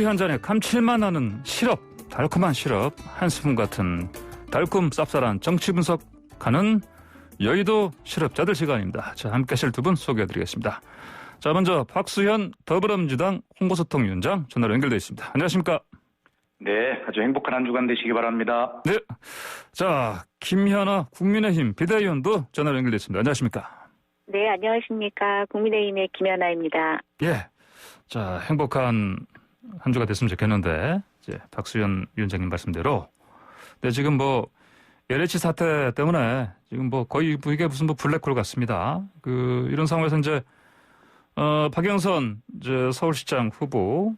한 잔에 감칠맛 나는 시럽, 달콤한 시럽 한 스푼 같은 달콤 쌉쌀한 정치 분석하는 여의도 시럽자들 시간입니다. 자, 함께 하실 두 분 소개해드리겠습니다. 자, 먼저 박수현 더불어민주당 홍보소통위원장 전화로 연결되어 있습니다. 안녕하십니까? 네, 아주 행복한 한 주간 되시기 바랍니다. 네. 자, 김현아 국민의힘 비대위원도 전화로 연결되어 있습니다. 안녕하십니까? 네, 안녕하십니까. 국민의힘의 김연아입니다. 예. 자, 행복한 한 주가 됐으면 좋겠는데, 이제 박수현 위원장님 말씀대로. 네, 지금 LH 사태 때문에 지금 거의 이게 무슨 블랙홀 같습니다. 이런 상황에서 이제, 박영선 서울시장 후보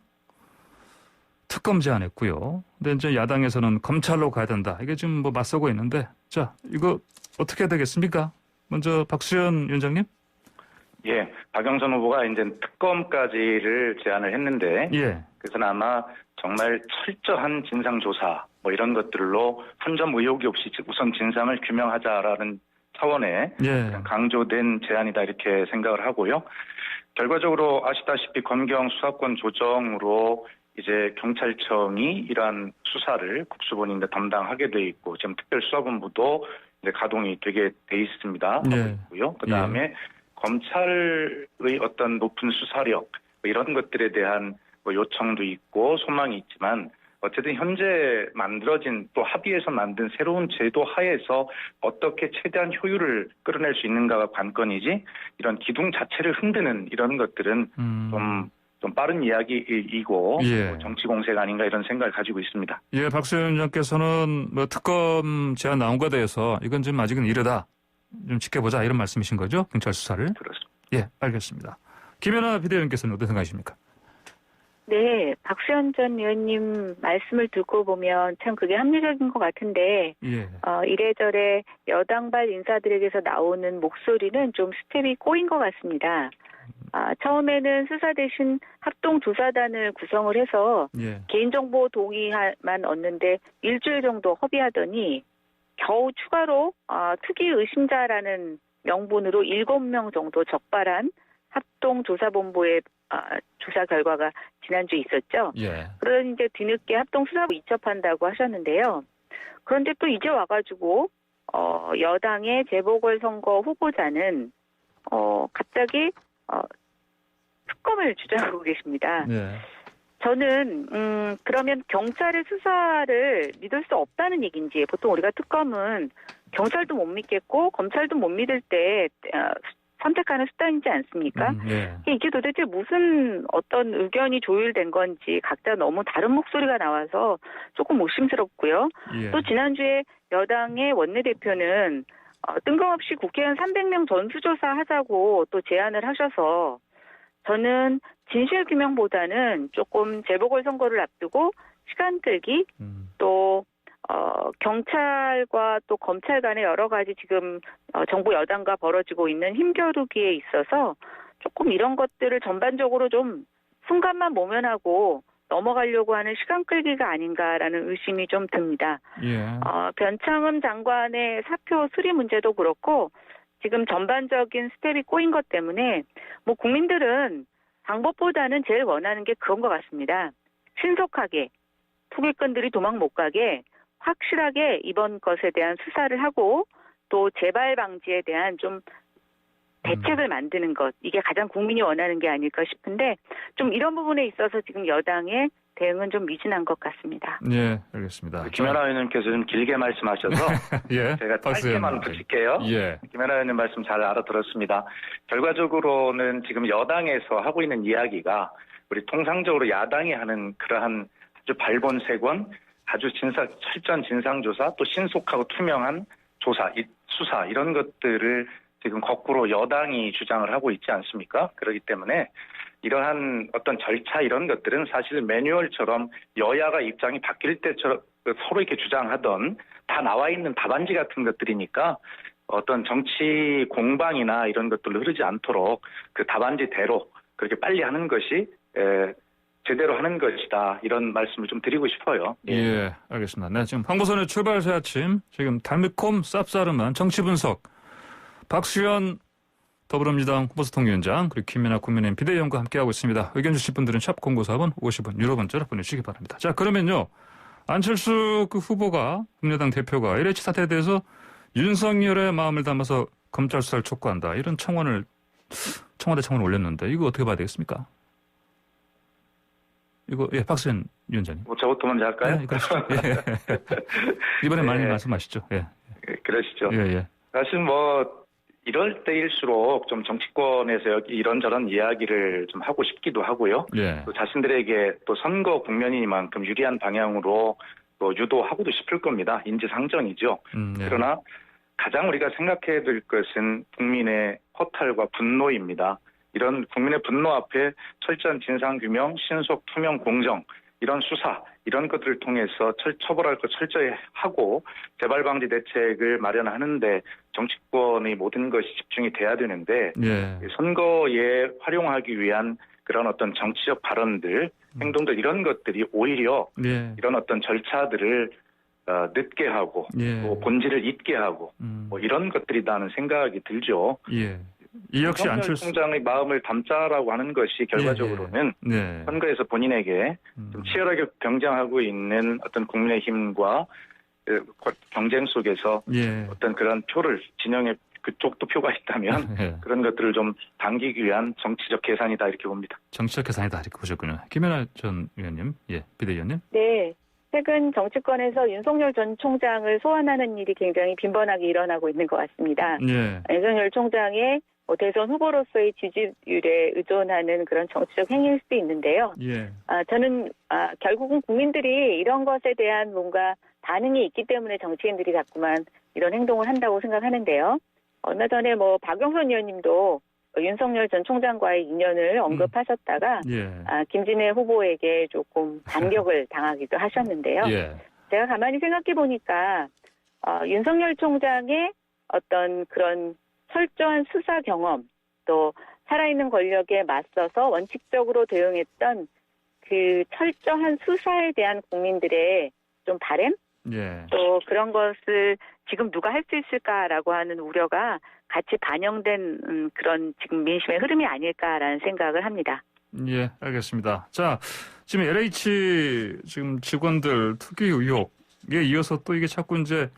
특검 제안했고요. 근데 이제 야당에서는 검찰로 가야 된다. 이게 지금 맞서고 있는데, 자, 이거 어떻게 되겠습니까? 먼저 박수현 위원장님. 예, 박영선 후보가 이제 특검까지를 제안을 했는데, 예. 그래서 아마 정말 철저한 진상조사 이런 것들로 한 점 의혹이 없이 우선 진상을 규명하자라는 차원의 예. 강조된 제안이다 이렇게 생각을 하고요. 결과적으로 아시다시피 검경 수사권 조정으로 이제 경찰청이 이러한 수사를 국수본이 이제 담당하게 돼 있고 지금 특별수사본부도 이제 가동이 되게 돼 있습니다. 예. 하고 있고요. 그 다음에 검찰의 어떤 높은 수사력 이런 것들에 대한 요청도 있고 소망이 있지만 어쨌든 현재 만들어진 또 합의해서 만든 새로운 제도 하에서 어떻게 최대한 효율을 끌어낼 수 있는가가 관건이지 이런 기둥 자체를 흔드는 이런 것들은 좀 빠른 이야기이고 예. 정치 공세가 아닌가 이런 생각을 가지고 있습니다. 예, 박수현 위원장께서는 특검 제안 나온 것에 대해서 이건 지금 아직은 이르다. 좀 지켜보자 이런 말씀이신 거죠? 경찰 수사를. 그렇습니다. 예, 알겠습니다. 김연아 비대위원께서는 어떤 생각이십니까? 네, 박수현 전 의원님 말씀을 듣고 보면 참 그게 합리적인 것 같은데, 예. 이래저래 여당발 인사들에게서 나오는 목소리는 좀 스텝이 꼬인 것 같습니다. 처음에는 수사 대신 합동조사단을 구성을 해서 예. 개인정보 동의만 얻는데 일주일 정도 허비하더니 겨우 추가로 특이 의심자라는 명분으로 7명 정도 적발한 합동조사본부의 조사 결과가 지난주에 있었죠. 예. 그러니 이제 뒤늦게 합동수사부 이첩한다고 하셨는데요. 그런데 또 이제 와가지고 여당의 재보궐선거 후보자는 갑자기 특검을 주장하고 계십니다. 예. 저는 그러면 경찰의 수사를 믿을 수 없다는 얘기인지, 보통 우리가 특검은 경찰도 못 믿겠고 검찰도 못 믿을 때 선택하는 수단이지 않습니까? 예. 이게 도대체 무슨 어떤 의견이 조율된 건지 각자 너무 다른 목소리가 나와서 조금 의심스럽고요. 예. 또 지난주에 여당의 원내대표는 뜬금없이 국회의원 300명 전수조사 하자고 또 제안을 하셔서 저는 진실규명보다는 조금 재보궐선거를 앞두고 시간 끌기 또 경찰과 또 검찰 간의 여러 가지 지금 정부 여당과 벌어지고 있는 힘겨루기에 있어서 조금 이런 것들을 전반적으로 좀 순간만 모면하고 넘어가려고 하는 시간 끌기가 아닌가라는 의심이 좀 듭니다. 예. 변창흠 장관의 사표 수리 문제도 그렇고 지금 전반적인 스텝이 꼬인 것 때문에 국민들은 방법보다는 제일 원하는 게 그런 것 같습니다. 신속하게 투기꾼들이 도망 못 가게 확실하게 이번 것에 대한 수사를 하고 또 재발 방지에 대한 좀 대책을 만드는 것, 이게 가장 국민이 원하는 게 아닐까 싶은데 좀 이런 부분에 있어서 지금 여당의 대응은 좀 미진한 것 같습니다. 예, 알겠습니다. 김연아 의원님께서 좀 길게 말씀하셔서 예, 제가 짧게만 붙일게요. 예. 김연아 의원님 말씀 잘 알아들었습니다. 결과적으로는 지금 여당에서 하고 있는 이야기가 우리 통상적으로 야당이 하는 그러한 아주 발본색원, 아주 철저한 진상조사, 또 신속하고 투명한 조사, 수사 이런 것들을 지금 거꾸로 여당이 주장을 하고 있지 않습니까? 그렇기 때문에 이러한 어떤 절차 이런 것들은 사실 매뉴얼처럼 여야가 입장이 바뀔 때처럼 서로 이렇게 주장하던 다 나와 있는 답안지 같은 것들이니까 어떤 정치 공방이나 이런 것들로 흐르지 않도록 그 답안지대로 그렇게 빨리 하는 것이 제대로 하는 것이다. 이런 말씀을 좀 드리고 싶어요. 예, 알겠습니다. 네, 지금 황보선의 출발새 아침 지금 달콤 쌉싸름한 정치 분석 박수현 더불어민주당 후보소통위원장 그리고 김연아 국민의힘 비대위원과 함께하고 있습니다. 의견 주실 분들은 샵 0941 50원 유료 문자로 보내주시기 바랍니다. 자, 그러면요. 안철수 그 후보가 국민의당 대표가 LH 사태에 대해서 윤석열의 마음을 담아서 검찰 수사를 촉구한다. 이런 청원을 청와대 청원을 올렸는데 이거 어떻게 봐야 되겠습니까? 이거 박수현 위원장님. 뭐 저부터 먼저 할까요? 네, 그러시죠. 예. 이번에 많이 말씀하시죠. 예. 그러시죠. 예. 사실 뭐 이럴 때일수록 좀 정치권에서 이런저런 이야기를 좀 하고 싶기도 하고요. 예. 또 자신들에게 또 선거 국면이니만큼 유리한 방향으로 또 유도하고도 싶을 겁니다. 인지상정이죠. 예. 그러나 가장 우리가 생각해야 될 것은 국민의 허탈과 분노입니다. 이런 국민의 분노 앞에 철저한 진상규명, 신속, 투명, 공정 이런 수사 이런 것들을 통해서 처벌할 것 철저히 하고 재발방지 대책을 마련하는데 정치권의 모든 것이 집중이 돼야 되는데 예. 선거에 활용하기 위한 그런 어떤 정치적 발언들, 행동들 이런 것들이 오히려 예. 이런 어떤 절차들을 늦게 하고 예. 또 본질을 잊게 하고 뭐 이런 것들이라는 생각이 들죠. 예. 이 역시 윤석열 안철수 총장의 마음을 담자라고 하는 것이 결과적으로는 네. 선거에서 본인에게 좀 치열하게 경쟁하고 있는 어떤 국민의힘과 경쟁 속에서 예. 어떤 그런 표를 진영에 그쪽도 표가 있다면 예. 그런 것들을 좀 당기기 위한 정치적 계산이다 이렇게 봅니다. 정치적 계산이다 이렇게 보셨군요. 김연아 전 의원님, 비대위원님. 네. 최근 정치권에서 윤석열 전 총장을 소환하는 일이 굉장히 빈번하게 일어나고 있는 것 같습니다. 예. 윤석열 총장의 대선 후보로서의 지지율에 의존하는 그런 정치적 행위일 수도 있는데요. 예. 저는 결국은 국민들이 이런 것에 대한 뭔가 반응이 있기 때문에 정치인들이 자꾸만 이런 행동을 한다고 생각하는데요. 얼마 전에 박영선 의원님도 윤석열 전 총장과의 인연을 언급하셨다가 예. 김진애 후보에게 조금 반격을 당하기도 하셨는데요. 예. 제가 가만히 생각해 보니까 윤석열 총장의 어떤 그런 철저한 수사 경험, 또 살아있는 권력에 맞서서 원칙적으로 대응했던 그 철저한 수사에 대한 국민들의 좀 바램? 예. 또 그런 것을 지금 누가 할 수 있을까라고 하는 우려가 같이 반영된 그런 지금 민심의 흐름이 아닐까라는 생각을 합니다. 예, 알겠습니다. 자, 지금 LH 지금 직원들 투기 의혹에 이어서 또 이게 자꾸 이제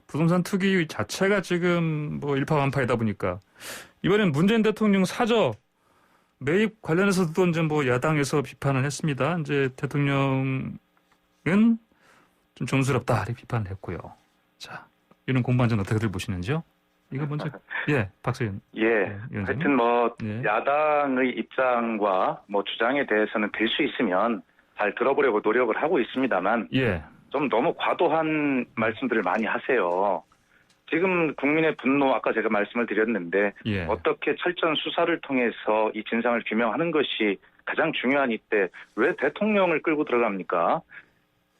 부동산 투기 자체가 지금 일파만파이다 보니까 이번엔 문재인 대통령 사저 매입 관련해서도 이제 야당에서 비판을 했습니다. 이제 대통령은 좀 정수롭다 이렇게 비판을 했고요. 자, 이런 공방전 어떻게들 보시는지요? 이거 먼저 박수현. 하여튼 야당의 입장과 주장에 대해서는 될 수 있으면 잘 들어보려고 노력을 하고 있습니다만 좀 너무 과도한 말씀들을 많이 하세요. 지금 국민의 분노 아까 제가 말씀을 드렸는데 어떻게 철저한 수사를 통해서 이 진상을 규명하는 것이 가장 중요한 이때 왜 대통령을 끌고 들어갑니까?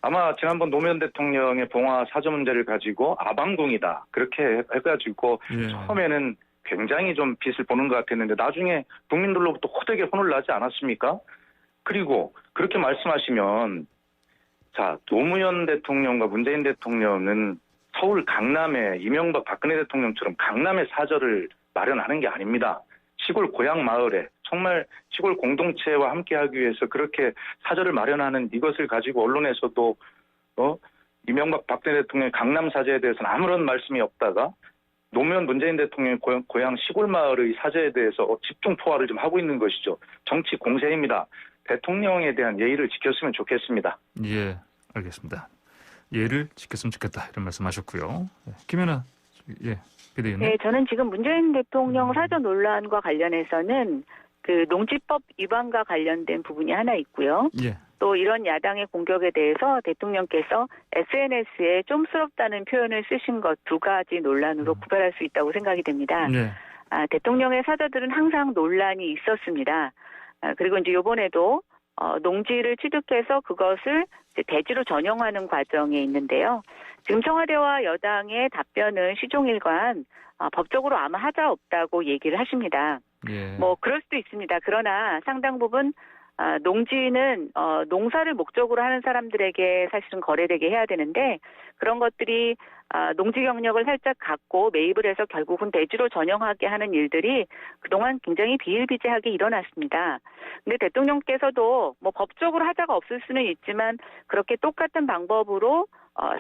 아마 지난번 노무현 대통령의 봉화 사저 문제를 가지고 아방궁이다 그렇게 해가지고 처음에는 굉장히 좀 빛을 보는 것 같았는데 나중에 국민들로부터 호되게 혼을 나지 않았습니까? 그리고 그렇게 말씀하시면 자 노무현 대통령과 문재인 대통령은 서울 강남에 이명박 박근혜 대통령처럼 강남에 사저를 마련하는 게 아닙니다. 시골 고향 마을에 정말 시골 공동체와 함께하기 위해서 그렇게 사저를 마련하는 이것을 가지고 언론에서도 이명박 박근혜 대통령의 강남 사저에 대해서는 아무런 말씀이 없다가 노무현 문재인 대통령의 고향 시골 마을의 사저에 대해서 집중 포화를 좀 하고 있는 것이죠. 정치 공세입니다. 대통령에 대한 예의를 지켰으면 좋겠습니다. 예, 알겠습니다. 예의를 지켰으면 좋겠다 이런 말씀하셨고요. 김연아 비대위원님. 네, 저는 지금 문재인 대통령 사저 논란과 관련해서는 그 농지법 위반과 관련된 부분이 하나 있고요. 또 이런 야당의 공격에 대해서 대통령께서 SNS에 좀스럽다는 표현을 쓰신 것 두 가지 논란으로 구별할 수 있다고 생각이 됩니다. 대통령의 사저들은 항상 논란이 있었습니다. 그리고 이제 이번에도 농지를 취득해서 그것을 이제 대지로 전용하는 과정에 있는데요. 지금 청와대와 여당의 답변은 시종일관 법적으로 아마 하자 없다고 얘기를 하십니다. 그럴 수도 있습니다. 그러나 상당 부분 농지는 농사를 목적으로 하는 사람들에게 사실은 거래되게 해야 되는데 그런 것들이 농지 경력을 살짝 갖고 매입을 해서 결국은 대지로 전용하게 하는 일들이 그동안 굉장히 비일비재하게 일어났습니다. 근데 대통령께서도 뭐 법적으로 하자가 없을 수는 있지만 그렇게 똑같은 방법으로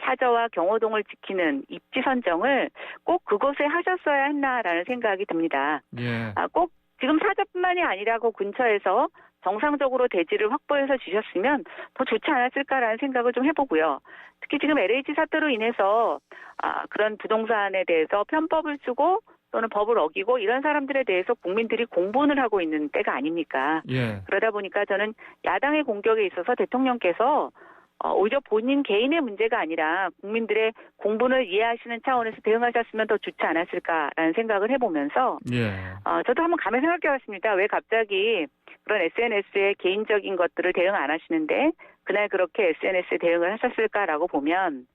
사저와 경호동을 지키는 입지 선정을 꼭 그곳에 하셨어야 했나라는 생각이 듭니다. 예. 꼭 지금 사저뿐만이 아니라고 근처에서 정상적으로 대지를 확보해서 주셨으면 더 좋지 않았을까라는 생각을 좀 해보고요. 특히 지금 LH 사태로 인해서 그런 부동산에 대해서 편법을 쓰고 또는 법을 어기고 이런 사람들에 대해서 국민들이 공분을 하고 있는 때가 아닙니까? 예. 그러다 보니까 저는 야당의 공격에 있어서 대통령께서 오히려 본인 개인의 문제가 아니라 국민들의 공분을 이해하시는 차원에서 대응하셨으면 더 좋지 않았을까라는 생각을 해보면서 예. 저도 한번 가만히 생각해봤습니다. 왜 갑자기 그런 SNS에 개인적인 것들을 대응 안 하시는데 그날 그렇게 SNS에 대응을 하셨을까라고 보면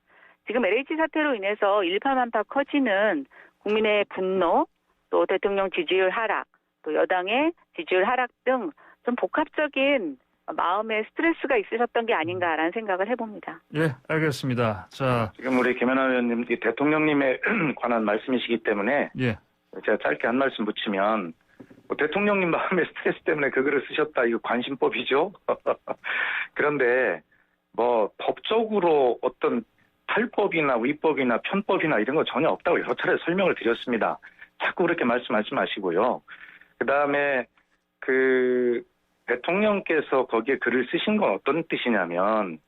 지금 LH 사태로 인해서 일파만파 커지는 국민의 분노, 또 대통령 지지율 하락, 또 여당의 지지율 하락 등 좀 복합적인 마음의 스트레스가 있으셨던 게 아닌가라는 생각을 해봅니다. 예, 알겠습니다. 자, 지금 우리 김연아 의원님 대통령님에 관한 말씀이시기 때문에 예. 제가 짧게 한 말씀 붙이면 대통령님 마음의 스트레스 때문에 그 글을 쓰셨다. 이거 관심법이죠. 그런데 뭐 법적으로 어떤 탈법이나 위법이나 편법이나 이런 거 전혀 없다고 여러 차례 설명을 드렸습니다. 자꾸 그렇게 말씀하지 마시고요. 그다음에 대통령께서 거기에 글을 쓰신 건 어떤 뜻이냐면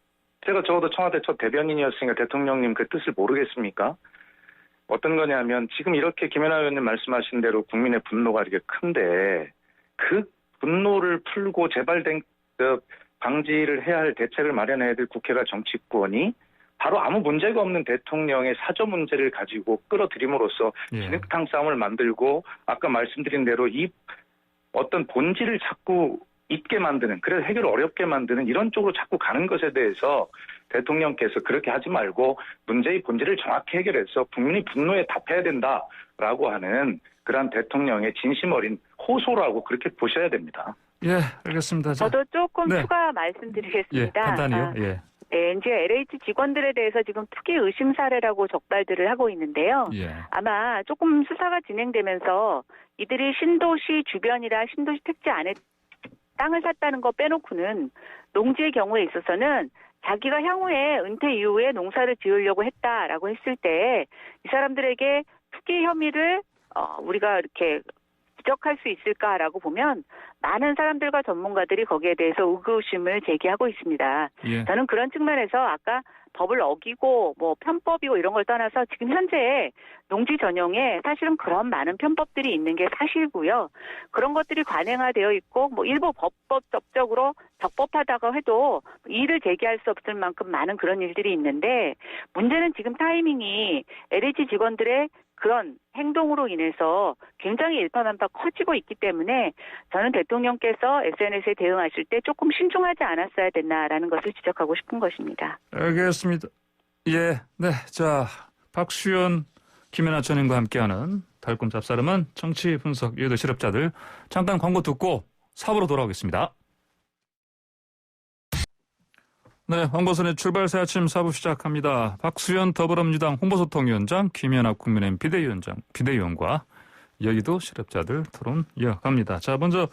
제가 적어도 청와대 첫 대변인이었으니까 대통령님 그 뜻을 모르겠습니까? 어떤 거냐면 지금 이렇게 김연아 의원님 말씀하신 대로 국민의 분노가 이렇게 큰데 그 분노를 풀고 재발된 방지를 해야 할 대책을 마련해야 될 국회가 정치권이 바로 아무 문제가 없는 대통령의 사저 문제를 가지고 끌어들임으로써 진흙탕 싸움을 만들고 아까 말씀드린 대로 이 어떤 본질을 자꾸 잊게 만드는, 그래서 해결을 어렵게 만드는 이런 쪽으로 자꾸 가는 것에 대해서 대통령께서 그렇게 하지 말고 문제의 본질을 정확히 해결해서 국민의 분노에 답해야 된다라고 하는 그러한 대통령의 진심 어린 호소라고 그렇게 보셔야 됩니다. 예, 알겠습니다. 자, 저도 조금 네. 추가 말씀드리겠습니다. 예, 간단히요. 예. 네, 이제 LH 직원들에 대해서 지금 투기 의심 사례라고 적발들을 하고 있는데요. 예. 아마 조금 수사가 진행되면서 이들이 신도시 주변이라 신도시 택지 안에 땅을 샀다는 거 빼놓고는 농지의 경우에 있어서는 자기가 향후에 은퇴 이후에 농사를 지으려고 했다라고 했을 때 이 사람들에게 투기 혐의를 우리가 이렇게 지적할 수 있을까라고 보면 많은 사람들과 전문가들이 거기에 대해서 의구심을 제기하고 있습니다. 예. 저는 그런 측면에서 아까 법을 어기고 뭐 편법이고 이런 걸 떠나서 지금 현재 농지 전용에 사실은 그런 많은 편법들이 있는 게 사실고요. 그런 것들이 관행화되어 있고 뭐 일부 법적으로 적법하다고 해도 이의를 제기할 수 없을 만큼 많은 그런 일들이 있는데 문제는 지금 타이밍이 LH 직원들의 그런 행동으로 인해서 굉장히 일파만파 커지고 있기 때문에 저는 대통령께서 SNS에 대응하실 때 조금 신중하지 않았어야 됐나라는 것을 지적하고 싶은 것입니다. 알겠습니다. 예, 네, 자, 박수현, 김연아 전임과 함께하는 달콤 잡사름은 정치 분석 유도 실업자들 잠깐 광고 듣고 4부로 돌아오겠습니다. 네, 황보선의 출발새 아침 4부 시작합니다. 박수현 더불어민주당 홍보소통위원장, 김연아 국민의힘 비대위원과 여의도 실업자들 토론 이어갑니다. 자, 먼저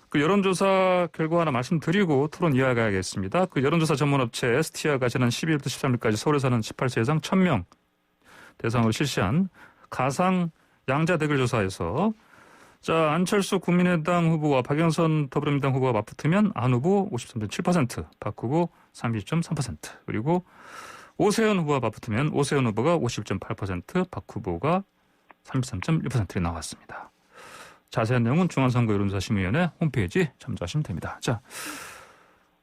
그 여론조사 결과 하나 말씀드리고 토론 이어가겠습니다. 그 여론조사 전문업체 STI가 지난 12일부터 13일까지 서울에 사는 18세 이상 1000명 대상으로 실시한 가상 양자 대결 조사에서 자, 안철수 국민의당 후보와 박영선 더불어민주당 후보가 맞붙으면 안 후보 53.7%, 박 후보 32.3%, 그리고 오세훈 후보가 맞붙으면 오세훈 후보가 51.8%, 박 후보가 33.1%로 나왔습니다. 자세한 내용은 중앙선거 여론조사심의위원회 홈페이지 참조하시면 됩니다. 자,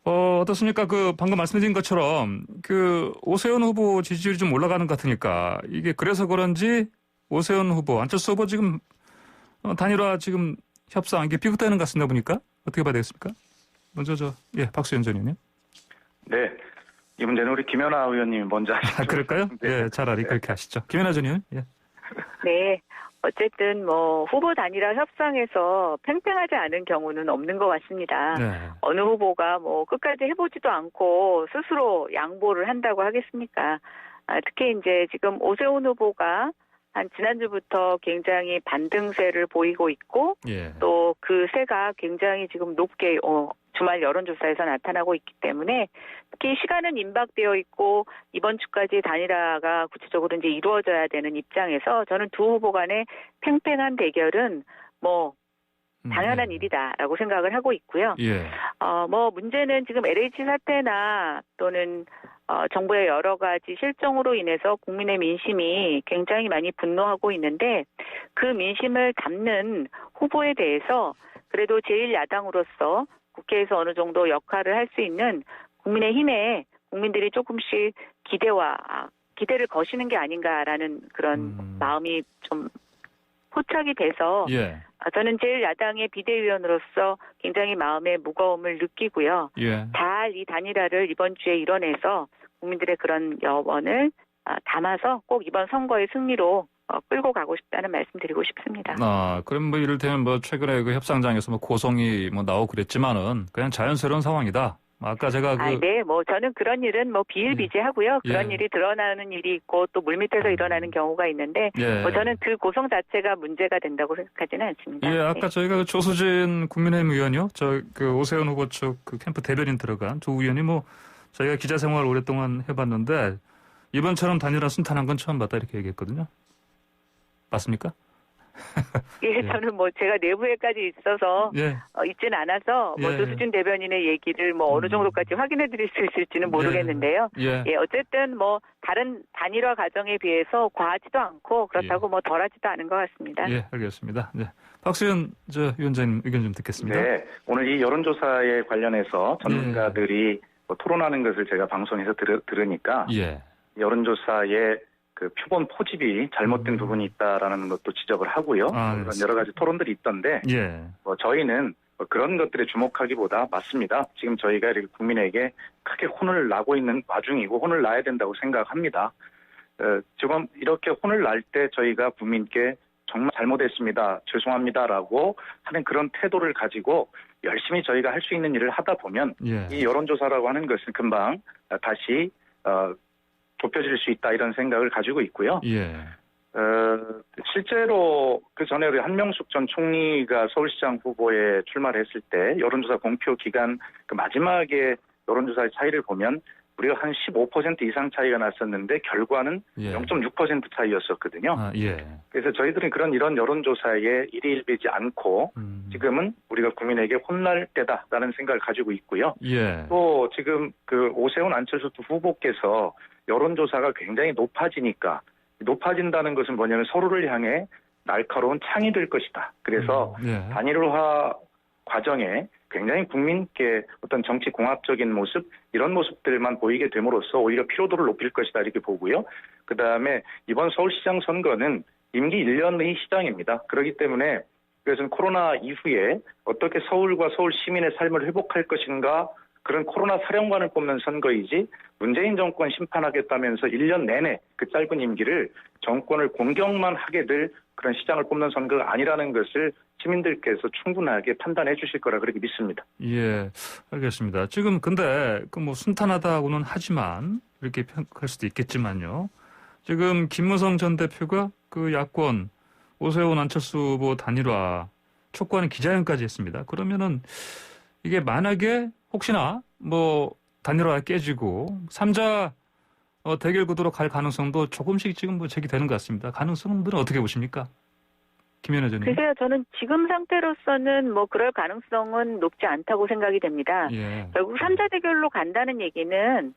어떻습니까? 그 방금 말씀드린 것처럼 그 오세훈 후보 지지율이 좀 올라가는 것 같으니까 이게 그래서 그런지 오세훈 후보, 안철수 후보 지금 단일화 지금 협상 이게 비극되는 것 같습니다. 보니까 어떻게 봐야 되겠습니까? 먼저 박수현 전 의원님. 네, 이 문제는 우리 김연아 의원님이 먼저 하시죠. 그럴까요? 네. 예, 차라리 그렇게 하시죠. 김연아 전 의원. 예. 네, 어쨌든 뭐 후보 단일화 협상에서 팽팽하지 않은 경우는 없는 것 같습니다. 네. 어느 후보가 뭐 끝까지 해보지도 않고 스스로 양보를 한다고 하겠습니까? 특히 이제 지금 오세훈 후보가 한 지난주부터 굉장히 반등세를 보이고 있고 예. 또 그 세가 굉장히 지금 높게 주말 여론조사에서 나타나고 있기 때문에 특히 시간은 임박되어 있고 이번 주까지 단일화가 구체적으로 이제 이루어져야 되는 입장에서 저는 두 후보 간의 팽팽한 대결은 뭐 당연한 예. 일이다라고 생각을 하고 있고요. 예. 뭐 문제는 지금 LH 사태나 또는 정부의 여러 가지 실정으로 인해서 국민의 민심이 굉장히 많이 분노하고 있는데 그 민심을 담는 후보에 대해서 그래도 제1야당으로서 국회에서 어느 정도 역할을 할 수 있는 국민의힘에 국민들이 조금씩 기대를 거시는 게 아닌가라는 그런 마음이 좀 포착이 돼서 예. 저는 제1야당의 비대위원으로서 굉장히 마음의 무거움을 느끼고요. 예. 잘 이 단일화를 이번 주에 이뤄내서 국민들의 그런 여원을 담아서 꼭 이번 선거의 승리로 끌고 가고 싶다는 말씀 드리고 싶습니다. 그럼 뭐 이를테면 뭐 최근에 그 협상장에서 뭐 고성이 뭐 나오고 그랬지만은 그냥 자연스러운 상황이다. 아까 제가 네, 뭐 저는 그런 일은 뭐 비일비재하고요. 그런 일이 드러나는 일이 있고 또 물밑에서 일어나는 경우가 있는데 뭐 저는 그 고성 자체가 문제가 된다고 생각하지는 않습니다. 예, 아까 저희가 조수진 국민의힘 의원이요, 그 오세훈 후보 쪽 그 캠프 대변인 들어간 두 의원이 뭐 저희가 기자 생활 오랫동안 해봤는데 이번처럼 단일화 순탄한 건 처음 봤다 이렇게 얘기했거든요. 맞습니까? 예, 저는 뭐 제가 내부에까지 있어서 있지는 않아서 뭐 조수진 대변인의 얘기를 뭐 어느 정도까지 확인해 드릴 수 있을지는 모르겠는데요. 어쨌든 뭐 다른 단일화 과정에 비해서 과하지도 않고 그렇다고 뭐 덜하지도 않은 것 같습니다. 예, 알겠습니다. 네. 박수현 위원장님 의견 좀 듣겠습니다. 네, 오늘 이 여론조사에 관련해서 전문가들이 뭐 토론하는 것을 제가 방송에서 들으니까 여론조사에 그 표본 포집이 잘못된 부분이 있다라는 것도 지적을 하고요. 그런 여러 가지 토론들이 있던데 뭐 저희는 그런 것들에 주목하기보다 맞습니다. 지금 저희가 이렇게 국민에게 크게 혼을 나고 있는 와중이고 혼을 나야 된다고 생각합니다. 지금 이렇게 혼을 날 때 저희가 국민께 정말 잘못했습니다. 죄송합니다라고 하는 그런 태도를 가지고 열심히 저희가 할 수 있는 일을 하다 보면 이 여론조사라고 하는 것은 금방 다시 좁혀질 수 있다 이런 생각을 가지고 있고요. 실제로 그 전에 우리 한명숙 전 총리가 서울시장 후보에 출마를 했을 때 여론조사 공표 기간 그 마지막에 여론조사의 차이를 보면 우리가 한 15% 이상 차이가 났었는데 결과는 0.6% 차이였었거든요. 그래서 저희들은 이런 여론조사에 일희일비지 않고 지금은 우리가 국민에게 혼날 때다라는 생각을 가지고 있고요. 또 지금 그 오세훈 안철수 두 후보께서 여론조사가 굉장히 높아진다는 것은 뭐냐면 서로를 향해 날카로운 창이 될 것이다. 그래서 단일화 과정에 굉장히 국민께 어떤 정치 공학적인 모습 이런 모습들만 보이게 됨으로써 오히려 피로도를 높일 것이다 이렇게 보고요. 그다음에 이번 서울시장 선거는 임기 1년의 시장입니다. 그렇기 때문에 그것은 코로나 이후에 어떻게 서울과 서울 시민의 삶을 회복할 것인가 그런 코로나 사령관을 뽑는 선거이지 문재인 정권 심판하겠다면서 1년 내내 그 짧은 임기를 정권을 공격만 하게 될 그런 시장을 뽑는 선거가 아니라는 것을 시민들께서 충분하게 판단해 주실 거라 그렇게 믿습니다. 예, 알겠습니다. 지금 근데 그 뭐 순탄하다고는 하지만 이렇게 평가할 수도 있겠지만요. 지금 김무성 전 대표가 그 야권 오세훈 안철수 후보 단일화 촉구하는 기자회견까지 했습니다. 그러면은 이게 만약에 혹시나 뭐 단일화가 깨지고 3자 대결 구도로 갈 가능성도 조금씩 지금 뭐 제기되는 것 같습니다. 가능성들은 어떻게 보십니까? 김연아 전님. 글쎄요, 저는 지금 상태로서는 뭐 그럴 가능성은 높지 않다고 생각이 됩니다. 결국 3자 대결로 간다는 얘기는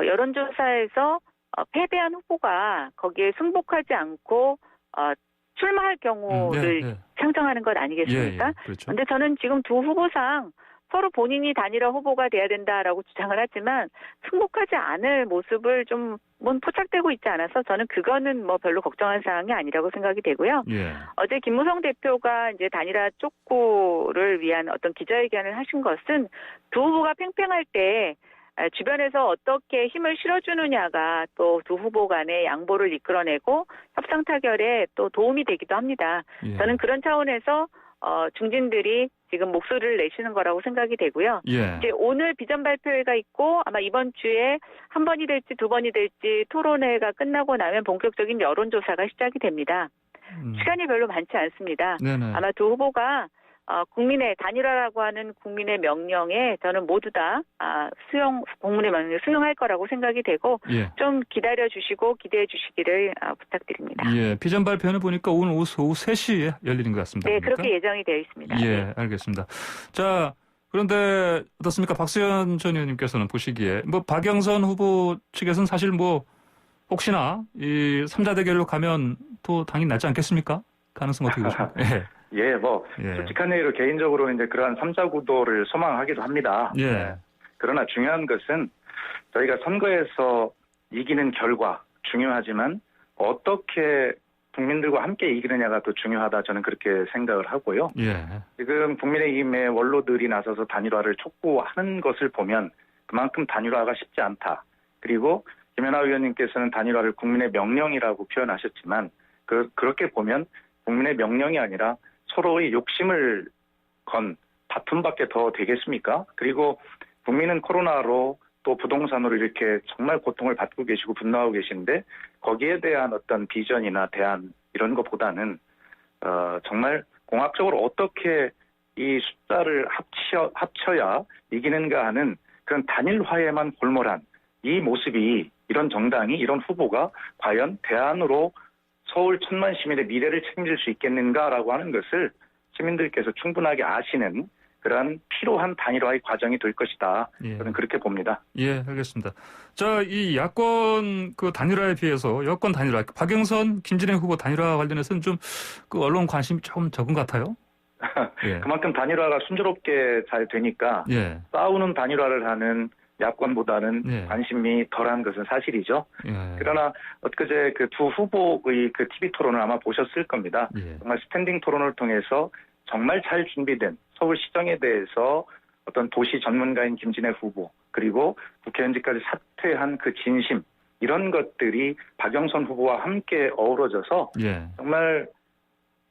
여론조사에서 패배한 후보가 거기에 승복하지 않고 출마할 경우를 상정하는 것 아니겠습니까? 그런데 저는 지금 두 후보상 서로 본인이 단일화 후보가 돼야 된다라고 주장을 하지만 승복하지 않을 모습을 좀 포착되고 있지 않아서 저는 그거는 뭐 별로 걱정할 사항이 아니라고 생각이 되고요. 어제 김무성 대표가 이제 단일화 촉구를 위한 어떤 기자회견을 하신 것은 두 후보가 팽팽할 때 주변에서 어떻게 힘을 실어주느냐가 또 두 후보 간의 양보를 이끌어내고 협상 타결에 또 도움이 되기도 합니다. 예. 저는 그런 차원에서 중진들이 지금 목소리를 내시는 거라고 생각이 되고요. 예. 이제 오늘 비전 발표회가 있고 아마 이번 주에 한 번이 될지 두 번이 될지 토론회가 끝나고 나면 본격적인 여론조사가 시작이 됩니다. 시간이 별로 많지 않습니다. 네네. 아마 두 후보가 국민의 단일화라고 하는 국민의 명령에 저는 모두 다 국민의 명령에 수용할 거라고 생각이 되고 예. 좀 기다려 주시고 기대해 주시기를 부탁드립니다. 예. 비전 발표는 보니까 오늘 오후 3시에 열리는 것 같습니다. 네, 그러니까? 그렇게 예정이 되어 있습니다. 예, 네. 알겠습니다. 자, 그런데 어떻습니까? 박수현 전 의원님께서는 보시기에 뭐 박영선 후보 측에서는 사실 뭐 혹시나 이 3자 대결로 가면 또 당이 낫지 않겠습니까? 가능성 어떻게 보십니까? 예. 예, 솔직한 얘기로 개인적으로는 이제 그러한 3자 구도를 소망하기도 합니다. 예. 네. 그러나 중요한 것은 저희가 선거에서 이기는 결과 중요하지만 어떻게 국민들과 함께 이기느냐가 더 중요하다 저는 그렇게 생각을 하고요. 예. 지금 국민의힘의 원로들이 나서서 단일화를 촉구하는 것을 보면 그만큼 단일화가 쉽지 않다. 그리고 김연아 의원님께서는 단일화를 국민의 명령이라고 표현하셨지만 그렇게 보면 국민의 명령이 아니라 서로의 욕심을 건 다툼밖에 더 되겠습니까? 그리고 국민은 코로나로 또 부동산으로 이렇게 정말 고통을 받고 계시고 분노하고 계신데 거기에 대한 어떤 비전이나 대안 이런 것보다는 정말 공학적으로 어떻게 이 숫자를 합쳐야 이기는가 하는 그런 단일화에만 골몰한 이 모습이 이런 정당이 이런 후보가 과연 대안으로 서울 1,000만 시민의 미래를 책임질 수 있겠는가라고 하는 것을 시민들께서 충분하게 아시는 그러한 필요한 단일화의 과정이 될 것이다. 예. 저는 그렇게 봅니다. 예, 알겠습니다. 자, 이 야권 그 단일화에 비해서 여권 단일화, 박영선, 김진애 후보 단일화 관련해서는 좀 그 언론 관심이 좀 적은 것 같아요. 예. 그만큼 단일화가 순조롭게 잘 되니까 예. 싸우는 단일화를 하는 야권보다는 예. 관심이 덜한 것은 사실이죠. 예. 그러나 엊그제 그 두 후보의 그 TV 토론을 아마 보셨을 겁니다. 예. 정말 스탠딩 토론을 통해서 정말 잘 준비된 서울시정에 대해서 어떤 도시 전문가인 김진애 후보 그리고 국회의원직까지 사퇴한 그 진심 이런 것들이 박영선 후보와 함께 어우러져서 예. 정말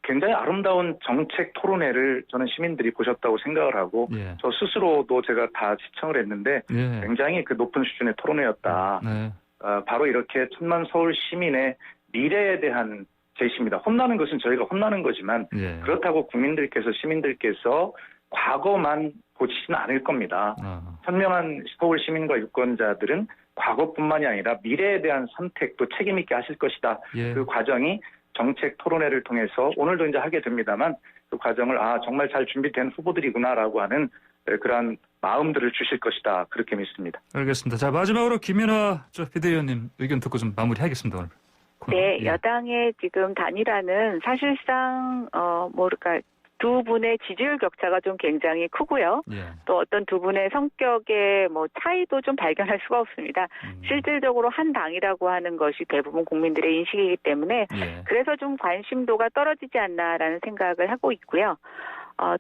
굉장히 아름다운 정책 토론회를 저는 시민들이 보셨다고 생각을 하고 예. 저 스스로도 제가 다 시청을 했는데 예. 굉장히 그 높은 수준의 토론회였다. 네. 바로 이렇게 1,000만 서울 시민의 미래에 대한 제시입니다. 혼나는 것은 저희가 혼나는 거지만 예. 그렇다고 국민들께서 시민들께서 과거만 보시지는 않을 겁니다. 현명한 서울 시민과 유권자들은 과거뿐만이 아니라 미래에 대한 선택도 책임 있게 하실 것이다. 예. 그 과정이 정책 토론회를 통해서 오늘도 이제 하게 됩니다만 그 과정을 정말 잘 준비된 후보들이구나라고 하는 그러한 마음들을 주실 것이다. 그렇게 믿습니다. 알겠습니다. 자, 마지막으로 김연아 비대위원님 의견 듣고 좀 마무리하겠습니다. 오늘. 네, 예. 여당의 지금 단일화는 사실상 두 분의 지지율 격차가 좀 굉장히 크고요. 예. 또 어떤 두 분의 성격의 차이도 좀 발견할 수가 없습니다. 실질적으로 한 당이라고 하는 것이 대부분 국민들의 인식이기 때문에 예. 그래서 좀 관심도가 떨어지지 않나라는 생각을 하고 있고요.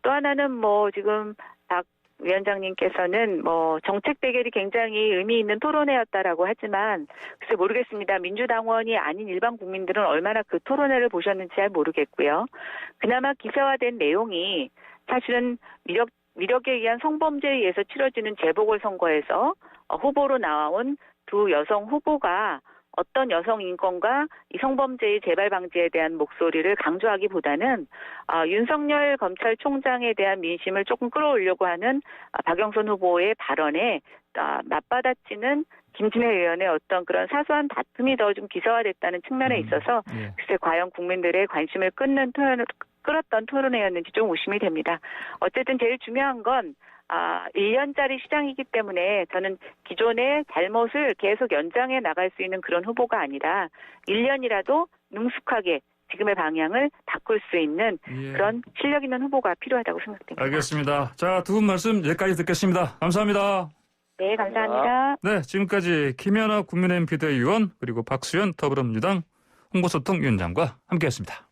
또 하나는 지금 박 위원장님께서는 정책 대결이 굉장히 의미 있는 토론회였다라고 하지만 글쎄 모르겠습니다. 민주당원이 아닌 일반 국민들은 얼마나 그 토론회를 보셨는지 잘 모르겠고요. 그나마 기사화된 내용이 사실은 위력에 의한 성범죄에 의해서 치러지는 재보궐선거에서 후보로 나온 두 여성 후보가 어떤 여성 인권과 이 성범죄의 재발 방지에 대한 목소리를 강조하기보다는 윤석열 검찰총장에 대한 민심을 조금 끌어올려고 하는 박영선 후보의 발언에 맞받아치는 김진애 의원의 어떤 그런 사소한 다툼이 더 좀 기사화됐다는 측면에 있어서 예. 글쎄 과연 국민들의 관심을 끌었던 토론회였는지 좀 의심이 됩니다. 어쨌든 제일 중요한 건 1년짜리 시장이기 때문에 저는 기존의 잘못을 계속 연장해 나갈 수 있는 그런 후보가 아니라 1년이라도 능숙하게 지금의 방향을 바꿀 수 있는 예. 그런 실력 있는 후보가 필요하다고 생각됩니다. 알겠습니다. 자, 두 분 말씀 여기까지 듣겠습니다. 감사합니다. 네, 감사합니다. 네, 지금까지 김연아 국민의힘 비대위원 그리고 박수현 더불어민주당 홍보소통위원장과 함께했습니다.